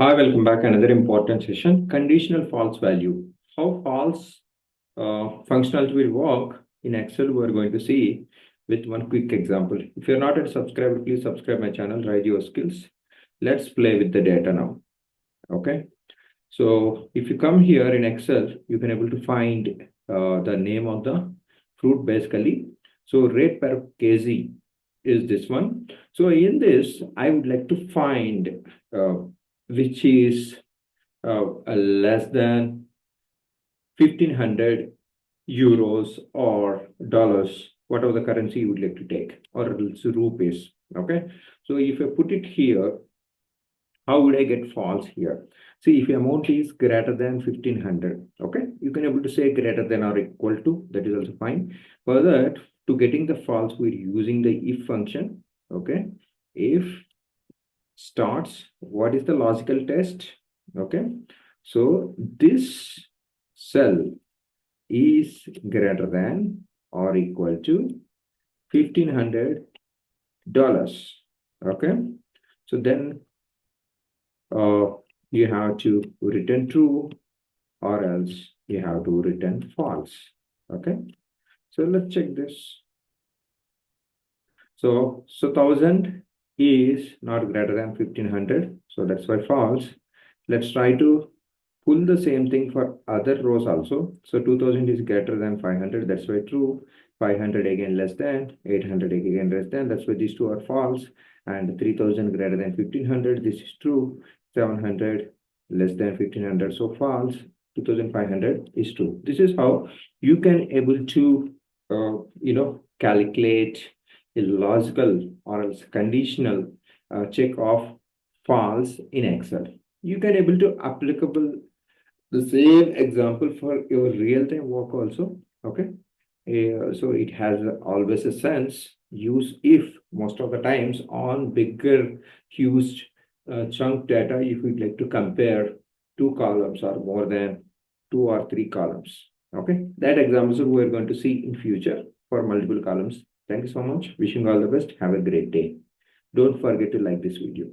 Hi, welcome back. Another important session, conditional false value. How false functionality will work in Excel, we're going to see with one quick example. If you're not a subscriber, please subscribe my channel, Rise Your Skills. Let's play with the data now. Okay. So if you come here in Excel, you can able to find the name of the fruit basically. So rate per kg is this one. So in this, I would like to find which is less than 1,500 euros or dollars, whatever the currency you would like to take, or else rupees. Okay. So if I put it here, how would I get false here? See, if the amount is greater than 1,500, okay, you can able to say greater than or equal to, that is also fine. For that, to getting the false, we're using the if function. Okay. If starts, what is the logical test? Okay. So this cell is greater than or equal to $1,500. Okay. So then you have to return true or else you have to return false. Okay. So let's check this. So 1000 is not greater than 1,500. So that's why false. Let's try to pull the same thing for other rows also. So 2000 is greater than 500. That's why true. 500 again less than. 800 again less than. That's why these two are false. And 3000 greater than 1500. This is true. 700 less than 1500. So false. 2500 is true. This is how you can able to calculate a logical or else conditional check of false in Excel. You can able to applicable the same example for your real-time work also. Okay. So it has always a sense. Use if most of the times on bigger, huge chunk data if we'd like to compare two columns or more than two or three columns. Okay. That examples we're going to see in future for multiple columns. Thank you so much. Wishing all the best. Have a great day. Don't forget to like this video.